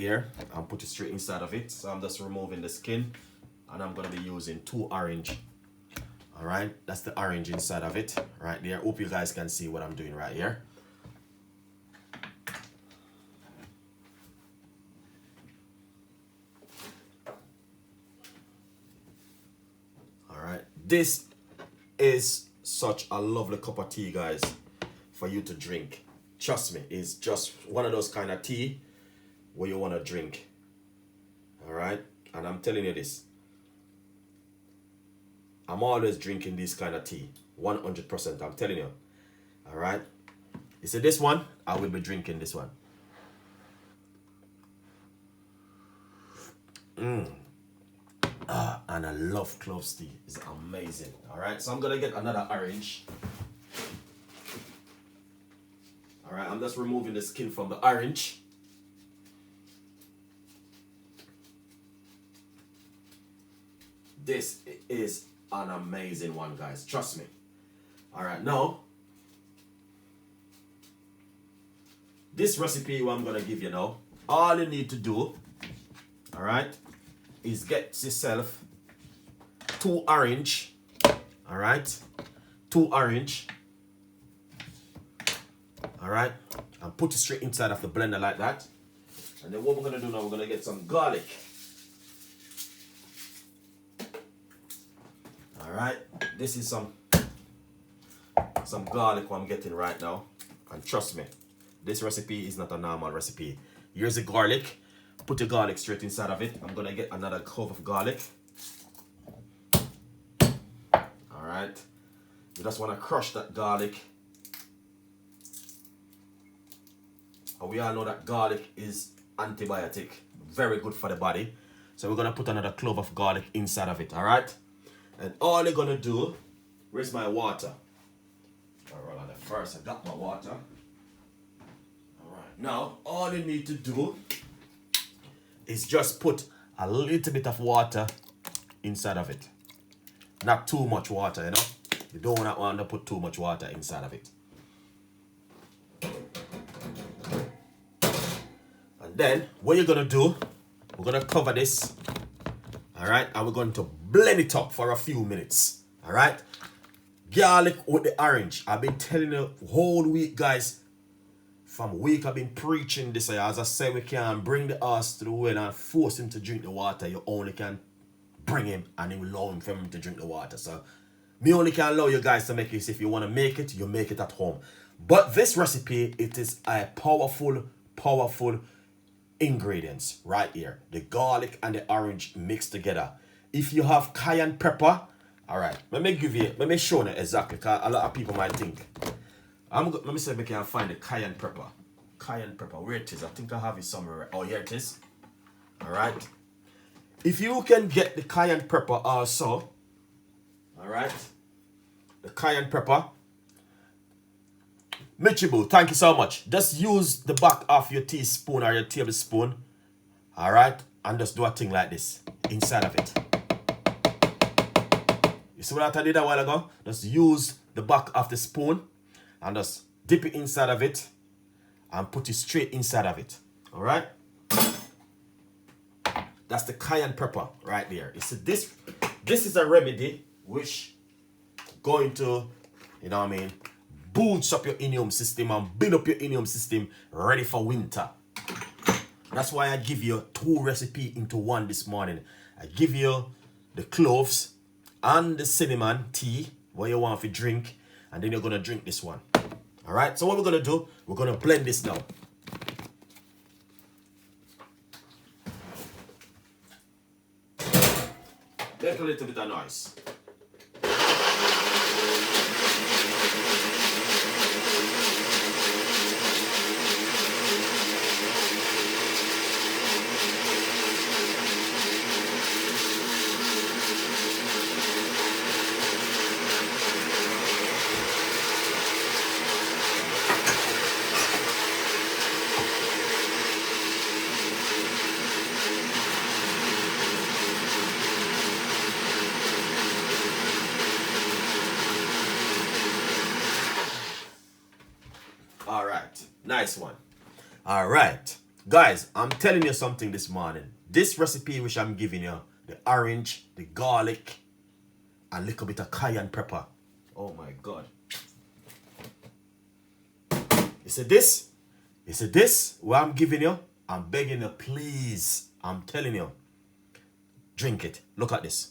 here and put it straight inside of it. So I'm just removing the skin, and I'm gonna be using 2 orange. All right, that's the orange inside of it right there. Hope you guys can see what I'm doing right here. All right, this is such a lovely cup of tea, guys, for you to drink. Trust me, it's just one of those kind of tea where you want to drink. All right, and I'm telling you this, I'm always drinking this kind of tea, 100%. I'm telling you. All right, you see this one, I will be drinking this one. And I love cloves tea. It's amazing. All right, so I'm gonna get another orange. All right, I'm just removing the skin from the orange. This is an amazing one, guys. Trust me. All right, now, this recipe what I'm gonna give you now, all you need to do, all right, is get yourself 2 orange, all right, 2 orange, all right, and put it straight inside of the blender like that. And then what we're gonna do now, we're gonna get some garlic. All right, this is some garlic what I'm getting right now, and trust me, this recipe is not a normal recipe. Here's the garlic. Put the garlic straight inside of it. I'm gonna get another clove of garlic. All right, you just want to crush that garlic. And we all know that garlic is antibiotic, very good for the body. So we're gonna put another clove of garlic inside of it. All right, and all you're gonna do, where's my water? All right, first I got my water. All right, now all you need to do is just put a little bit of water inside of it. Not too much water, you know. You don't want to put too much water inside of it. And then what you're gonna do, we're gonna cover this, all right, and we're going to blend it up for a few minutes. All right, garlic with the orange. I've been telling you whole week, guys. From week I've been preaching this. As I say, we can't bring the horse to the well and force him to drink the water. You only can bring him and you allow him for him to drink the water. So me only can allow you guys to make this. If you want to make it, you make it at home. But this recipe, it is a powerful ingredients right here. The garlic and the orange mixed together. If you have cayenne pepper, all right, let me show you exactly, because a lot of people might think. Let me see if I can find the cayenne pepper. Cayenne pepper, where it is? I think I have it somewhere. Oh, here it is. All right. If you can get the cayenne pepper also, all right, the cayenne pepper. Michibu, thank you so much. Just use the back of your teaspoon or your tablespoon, all right, and just do a thing like this inside of it. You see what I did a while ago? Just use the back of the spoon and just dip it inside of it and put it straight inside of it. All right? That's the cayenne pepper right there. You see, this is a remedy which going to, you know what I mean, boost up your immune system and build up your immune system ready for winter. That's why I give you 2 recipes into one this morning. I give you the cloves and the cinnamon tea, what you want to drink, and then you're going to drink this one. All right, so what we're going to do, we're going to blend this now. Make a little bit of noise. All right, nice one. All right, Guys, I'm telling you something this morning. This recipe which I'm giving you, the orange, the garlic, and a little bit of cayenne pepper. Oh my God. You see this? You see this? What I'm giving you? I'm begging you, please. I'm telling you. Drink it. Look at this.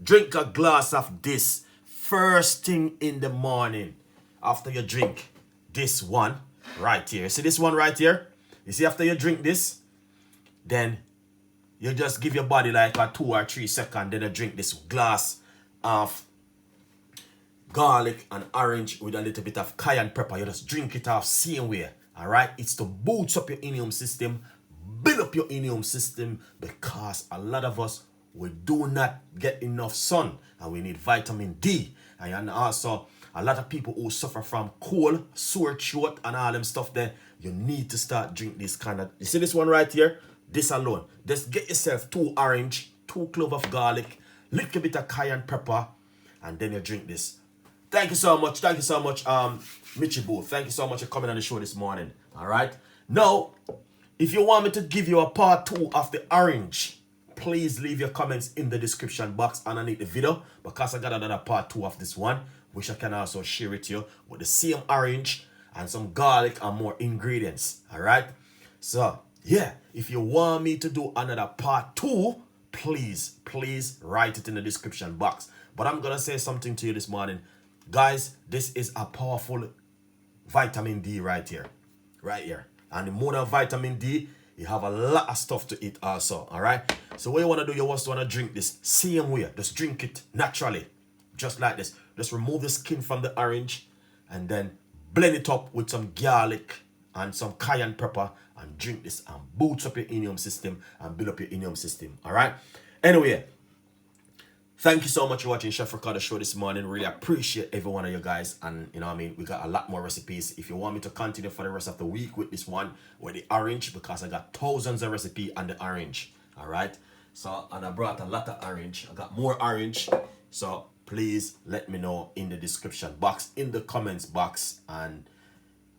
Drink a glass of this first thing in the morning. After you drink this one right here. See this one right here? You see, after you drink this, then you just give your body like a 2 or 3 seconds. Then you drink this glass of garlic and orange with a little bit of cayenne pepper. You just drink it off same way. Alright? It's to boost up your immune system, build up your immune system, because a lot of us, we do not get enough sun and we need vitamin D. And also a lot of people who suffer from cold, sore throat and all them stuff there, you need to start drink this kind of, you see this one right here? This alone. Just get yourself 2 orange, 2 cloves of garlic, little bit of cayenne pepper, and then you drink this. Thank you so much. Thank you so much, Mitchie Booth. Thank you so much for coming on the show this morning. All right. Now, if you want me to give you a part 2 of the orange, please leave your comments in the description box underneath the video, because I got another part 2 of this one, which I can also share with you with the same orange and some garlic and more ingredients. All right. So, yeah, if you want me to do another part 2, please write it in the description box. But I'm going to say something to you this morning. Guys, this is a powerful vitamin D right here. Right here. And the more than vitamin D, you have a lot of stuff to eat also. Alright? So what you want to do, you also want to drink this same way. Just drink it naturally. Just like this. Just remove the skin from the orange and then blend it up with some garlic and some cayenne pepper and drink this and boost up your immune system and build up your immune system. Alright? Anyway, thank you so much for watching Chef Ricardo show this morning. Really appreciate every one of you guys. And you know what I mean, we got a lot more recipes. If you want me to continue for the rest of the week with this one, with the orange, because I got thousands of recipes on the orange. Alright? So, and I brought a lot of orange. I got more orange. So, please let me know in the description box, in the comments box. And,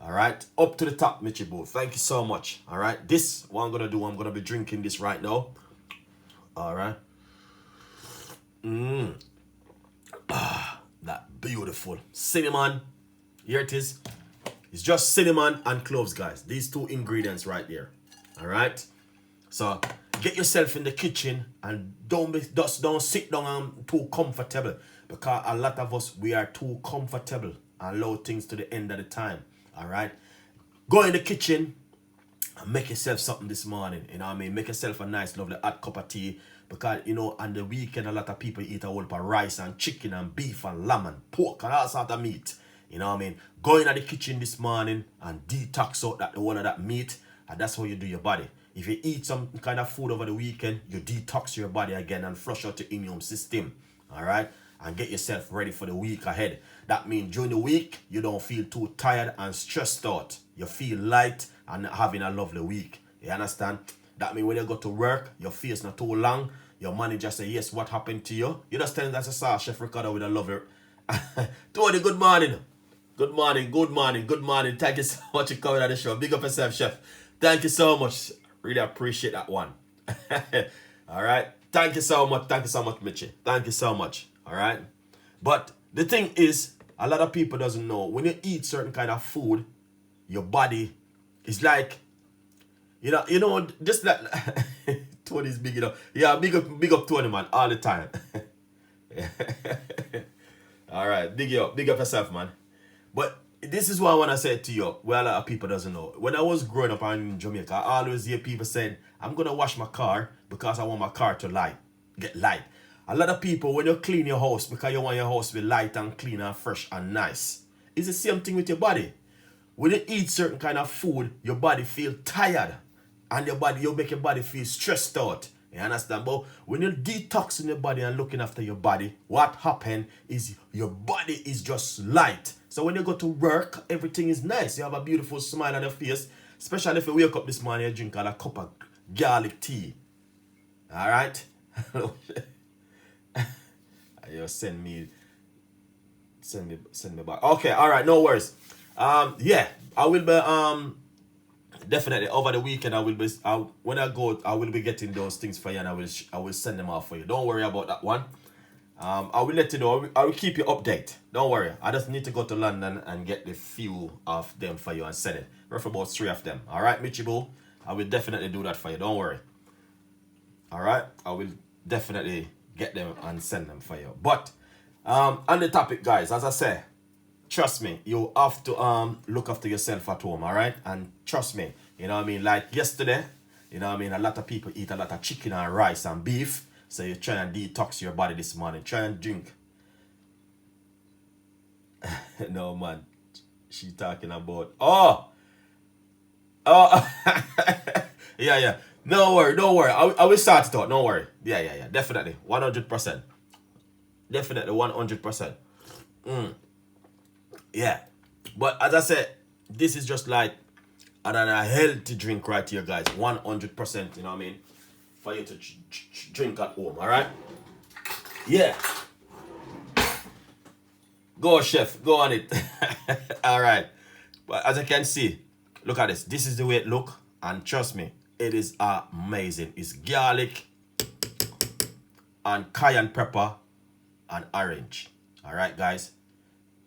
alright, up to the top, Mitchie Boo. Thank you so much. Alright, this, what I'm going to do, I'm going to be drinking this right now. Alright. That beautiful cinnamon. Here it is. It's just cinnamon and cloves, guys. These 2 ingredients right there. All right. So get yourself in the kitchen and don't sit down and too comfortable, because a lot of us, we are too comfortable and allow things to the end of the time. All right. Go in the kitchen and make yourself something this morning. You know what I mean? Make yourself a nice, lovely hot cup of tea. Because, you know, on the weekend, a lot of people eat a whole lot of rice and chicken and beef and lamb and pork and all sorts of meat. You know what I mean? Go in the kitchen this morning and detox out that whole of that meat. And that's how you do your body. If you eat some kind of food over the weekend, you detox your body again and flush out your immune system. All right? And get yourself ready for the week ahead. That means during the week, you don't feel too tired and stressed out. You feel light and having a lovely week. You understand? That means when you go to work, your face not too long. Your manager say, yes, what happened to you? You just tell him that's a star, Chef Ricardo with a lover. Tony, good morning. Good morning, good morning, good morning. Thank you so much for coming on the show. Big up yourself, Chef. Thank you so much. Really appreciate that one. All right. Thank you so much. Thank you so much, Mitchie. Thank you so much. All right. But the thing is, a lot of people doesn't know, when you eat certain kind of food, your body is like, you know, just like Tony's big enough. Yeah, big up Tony, man, all the time. All right, big up yourself, man. But this is what I want to say to you, where a lot of people doesn't know. When I was growing up in Jamaica, I always hear people saying, I'm going to wash my car because I want my car to get light. A lot of people, when you clean your house because you want your house to be light and clean and fresh and nice, it's the same thing with your body. When you eat certain kind of food, your body feel tired. And you make your body feel stressed out. You understand? But when you're detoxing your body and looking after your body, what happens is your body is just light. So when you go to work, everything is nice. You have a beautiful smile on your face. Especially if you wake up this morning and drink a cup of garlic tea. Alright? You send me back. Okay, alright, no worries. Yeah, I will be definitely over the weekend. When I go, I will be getting those things for you, and I will send them out for you. Don't worry about that one. I will let you know. I will keep you update. Don't worry. I just need to go to London and get the few of them for you and send it. Roughly about 3 of them. All right, Michibu. I will definitely do that for you. Don't worry. All right. I will definitely get them and send them for you. But on the topic, guys, as I say, trust me, you have to look after yourself at home. All right, and trust me. You know what I mean? Like yesterday, you know what I mean? A lot of people eat a lot of chicken and rice and beef. So you try and detox your body this morning. Try and drink. No man, she talking about oh yeah. No worry, don't worry. I will start it out. Don't worry. Yeah. Definitely, 100%. Definitely 100%. Yeah, but as I said, this is just like another healthy drink right here, guys. 100%. You know what I mean? For you to drink at home. All right. Yeah. Go, chef. Go on it. All right. But as I can see, look at this. This is the way it look. And trust me, it is amazing. It's garlic and cayenne pepper and orange. All right, guys.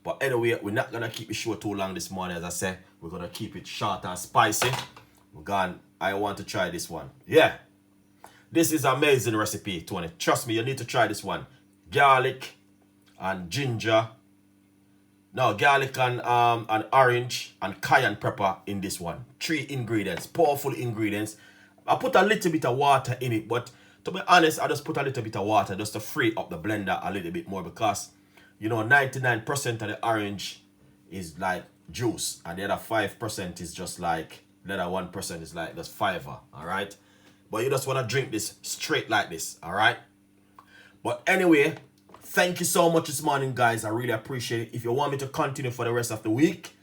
But anyway, we're not going to keep the show too long this morning. As I said, we're going to keep it short and spicy. I want to try this one. Yeah. This is an amazing recipe, Tony. Trust me, you need to try this one. Garlic and ginger. No, garlic and orange and cayenne pepper in this one. 3 ingredients, powerful ingredients. I put a little bit of water in it, but to be honest, I just put a little bit of water just to free up the blender a little bit more because, you know, 99% of the orange is like juice and the other 5% is just like, the other 1% is like just fiber, all right? But you just want to drink this straight like this, all right? But anyway, thank you so much this morning, guys. I really appreciate it. If you want me to continue for the rest of the week,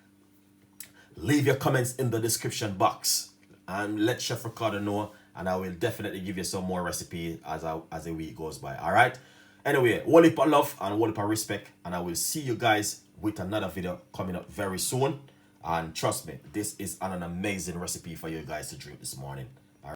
leave your comments in the description box and let Chef Ricardo know, and I will definitely give you some more recipe as the week goes by, all right? Anyway, whole heap of love and whole heap of respect, and I will see you guys with another video coming up very soon. And trust me, this is an amazing recipe for you guys to drink this morning.